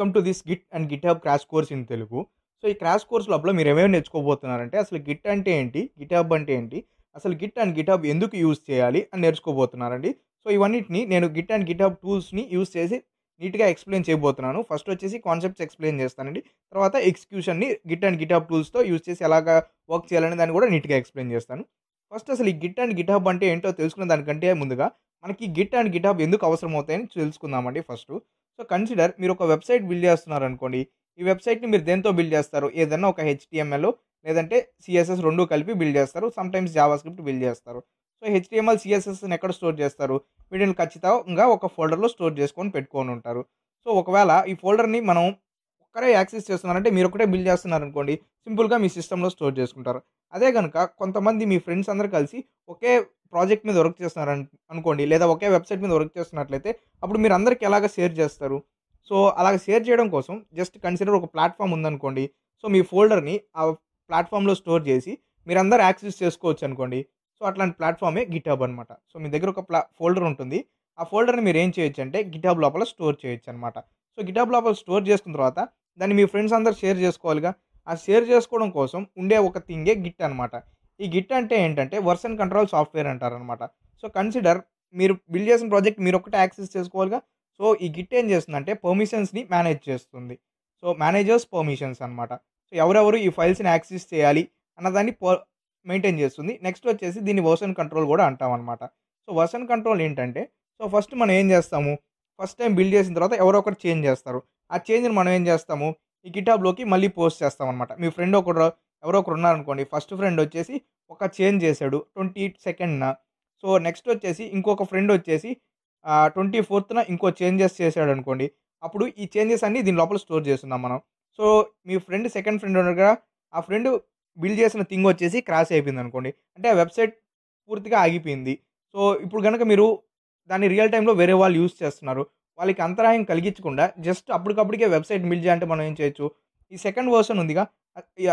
Welcome to this Git and GitHub crash course in Telugu. So, ఈ crash course లోపల మీరేమేమి నేర్చుకోబోతున్నారంటే, అసలు Git అంటే ఏంటి? గిట్‌హబ్ అంటే ఏంటి? అసలు గిట్ అండ్ గిట్‌హబ్ ఎందుకు యూజ్ చేయాలి అని నేర్చుకోబోతున్నారండి. సో, ఇవన్నిటిని నేను గిట్ అండ్ గిట్‌హబ్ టూల్స్‌ని యూజ్ చేసి నీట్‌గా ఎక్స్‌ప్లెయిన్ చేయబోతున్నాను. ఫస్ట్ వచ్చేసి కాన్సెప్ట్స్ ఎక్స్‌ప్లెయిన్ చేస్తానండి. తర్వాత ఎగ్జిక్యూషన్‌ని గిట్ అండ్ గిట్‌హబ్ టూల్స్‌తో యూజ్ చేసి ఎలాగా వర్క్ చేయాలనే దాన్ని కూడా నీట్‌గా ఎక్స్‌ప్లెయిన్ చేస్తాను. ఫస్ట్ అసలు ఈ గిట్ అండ్ గిట్‌హబ్ అంటే ఏంటో తెలుసుకునే దానికంటే ముందుగా మనకి గిట్ అండ్ గిట్‌హబ్ ఎందుకు అవసరం అవుతాయని తెలుసుకుందామండి ఫస్టు. సో, కన్సిడర్ మీరు ఒక వెబ్‌సైట్ బిల్డ్ చేస్తున్నారనుకోండి. ఈ వెబ్‌సైట్‌ని మీరు దేనితో బిల్డ్ చేస్తారు? ఏదన్నా ఒక హెచ్‌టీఎంఎల్ లేదంటే సీఎస్ఎస్ 2 కలిపి బిల్డ్ చేస్తారు. సమ్‌టైమ్స్ జావాస్క్రిప్ట్ బిల్డ్ చేస్తారు. సో, హెచ్‌టీఎంఎల్, సీఎస్ఎస్‌ని ఎక్కడ స్టోర్ చేస్తారు? వీటిని ఖచ్చితంగా ఒక ఫోల్డర్‌లో స్టోర్ చేసుకొని పెట్టుకొని ఉంటారు. సో, ఒకవేళ ఈ ఫోల్డర్‌ని మనం ఒక్కరే యాక్సెస్ చేస్తున్నారంటే మీరొక్కటే బిల్డ్ చేస్తున్నారనుకోండి. సింపుల్‌గా మీ సిస్టమ్‌లో స్టోర్ చేసుకుంటారు. అదే గనుక కొంతమంది మీ ఫ్రెండ్స్ అందరూ కలిసి ఒకే ప్రాజెక్ట్ మీద వర్క్ చేస్తున్నారన్ అనుకోండి. లేదా ఒకే వెబ్‌సైట్ మీద వర్క్ చేస్తున్నట్లయితే అప్పుడు మీరందరికి ఎలాగా షేర్ చేస్తారు? సో, అలాగ షేర్ చేయడం కోసం జస్ట్ కన్సిడర్ ఒక ప్లాట్‌ఫార్మ్ ఉందనుకోండి. సో, మీ ఫోల్డర్‌ని ఆ ప్లాట్‌ఫార్మ్‌లో స్టోర్ చేసి మీరందరూ యాక్సెస్ చేసుకోవచ్చనుకోండి. సో, అట్లాంటి ప్లాట్‌ఫార్మే గిట్‌హబ్ అనమాట. సో, మీ దగ్గర ఒక ఫోల్డర్ ఉంటుంది. ఆ ఫోల్డర్‌ని మీరేం చేయొచ్చంటే గిట్‌హబ్ లోపల స్టోర్ చేయొచ్చనమాట. సో, గిట్‌హబ్ లోపల స్టోర్ చేసుకున్న తర్వాత దాన్ని మీ ఫ్రెండ్స్ అందరూ షేర్ చేసుకోవాలిగా. ఆ షేర్ చేసుకోవడం కోసం ఉండే ఒక థింగే గిట్ అనమాట. ఈ గిట్ అంటే ఏంటంటే వెర్షన్ కంట్రోల్ సాఫ్ట్‌వేర్ అంటారనమాట. సో, కన్సిడర్ మీరు బిల్డ్ చేసిన ప్రాజెక్ట్ మీరొక్కటే యాక్సెస్ చేసుకోవాలిగా. సో, ఈ గిట్ ఏం చేస్తుందంటే పర్మిషన్స్‌ని మేనేజ్ చేస్తుంది. సో, మేనేజర్స్ పర్మిషన్స్ అనమాట. సో, ఎవరెవరు ఈ ఫైల్స్‌ని యాక్సెస్ చేయాలి అన్నదాన్ని మెయింటైన్ చేస్తుంది. నెక్స్ట్ వచ్చేసి దీన్ని వెర్షన్ కంట్రోల్ కూడా అంటామనమాట. సో, వెర్షన్ కంట్రోల్ ఏంటంటే సో, ఫస్ట్ మనం ఏం చేస్తాము? ఫస్ట్ టైమ్ బిల్డ్ చేసిన తర్వాత ఎవరో ఒకరు చేంజ్ చేస్తారు. ఆ చేంజ్‌ని మనం ఏం చేస్తాము? ఈ గిట్‌హబ్‌లోకి మళ్ళీ పోస్ట్ చేస్తామనమాట. మీ ఫ్రెండ్ ఎవరో ఒకరు ఉన్నారనుకోండి. ఫస్ట్ ఫ్రెండ్ వచ్చేసి ఒక చేంజ్ చేసాడు 20 సెకండ్‌న. సో, నెక్స్ట్ వచ్చేసి ఇంకొక ఫ్రెండ్ వచ్చేసి 24థ్ ఇంకో చేంజెస్ చేసాడనుకోండి. అప్పుడు ఈ చేంజెస్ అన్నీ దీని లోపల స్టోర్ చేసున్నాం మనం. సో, మీ ఫ్రెండ్ సెకండ్ ఫ్రెండ్ ఉన్నాడు కదా! ఆ ఫ్రెండ్ బిల్డ్ చేసిన థింగ్ వచ్చేసి క్రాష్ అయిపోయిందనుకోండి. అంటే ఆ వెబ్‌సైట్ పూర్తిగా ఆగిపోయింది. సో, ఇప్పుడు గనక మీరు దాన్ని రియల్ టైమ్‌లో వేరే వాళ్ళు యూజ్ చేస్తున్నారు. వాళ్ళకి అంతరాయం కలిగించకుండా జస్ట్ అప్పటికప్పటికే వెబ్‌సైట్ బిల్డ్ చేయాలంటే మనం ఏం చేయొచ్చు? ఈ సెకండ్ వెర్షన్ ఉందిగా.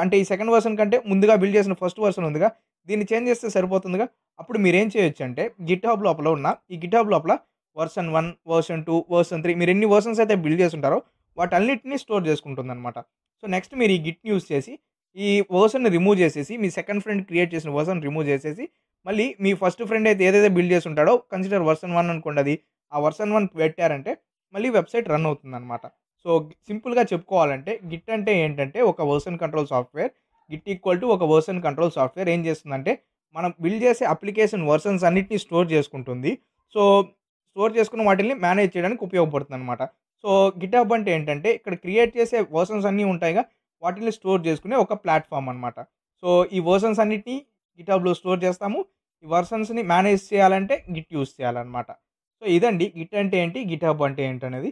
అంటే ఈ సెకండ్ వెర్షన్ కంటే ముందుగా బిల్డ్ చేసిన ఫస్ట్ వెర్షన్ ఉందిగా. దీన్ని చేంజ్ చేస్తే సరిపోతుందిగా. అప్పుడు మీరేం చేయొచ్చంటే గిట్‌హబ్ లోపల ఉన్న ఈ గిట్‌హబ్ లోపల వెర్షన్ 1, వెర్షన్ 2, వెర్షన్ 3 మీరు ఎన్ని వెర్షన్స్ అయితే బిల్డ్ చేసుంటారో వాటన్నిటిని స్టోర్ చేసుకుంటుందనమాట. సో, నెక్స్ట్ మీరు ఈ గిట్‌ని యూజ్ చేసి ఈ వెర్షన్‌ని రిమూవ్ చేసేసి మీ సెకండ్ ఫ్రెండ్ క్రియేట్ చేసిన వెర్షన్ రిమూవ్ చేసేసి మళ్ళీ మీ ఫస్ట్ ఫ్రెండ్ అయితే ఏదైతే బిల్డ్ చేసి ఉంటాడో కన్సిడర్ వెర్షన్ 1 అనుకోండి అది. ఆ వెర్షన్ 1 పెట్టారంటే మళ్ళీ వెబ్‌సైట్ రన్ అవుతుందనమాట. సో, సింపుల్‌గా చెప్పుకోవాలంటే గిట్ అంటే ఏంటంటే ఒక version control software. Git equal to ఒక వెర్షన్ కంట్రోల్ సాఫ్ట్‌వేర్ ఏం చేస్తుందంటే మనం బిల్డ్ చేసే అప్లికేషన్ వెర్షన్స్ అన్నిటిని స్టోర్ చేసుకుంటుంది. సో, స్టోర్ చేసుకున్న వాటిల్ని మేనేజ్ చేయడానికి ఉపయోగపడుతుందనమాట. సో, గిట్‌హబ్ అంటే ఏంటంటే ఇక్కడ క్రియేట్ చేసే వెర్షన్స్ అన్నీ ఉంటాయిగా. వాటిల్ని స్టోర్ చేసుకునే ఒక ప్లాట్‌ఫార్మ్ అనమాట. సో, ఈ వెర్షన్స్ అన్నిటిని గిట్‌హబ్‌లో స్టోర్ చేస్తాము. ఈ వెర్షన్స్‌ని మేనేజ్ చేయాలంటే గిట్ యూజ్ చేయాలనమాట. సో, ఇదండి గిట్ అంటే ఏంటి? గిట్‌హబ్ అంటే ఏంటనేది.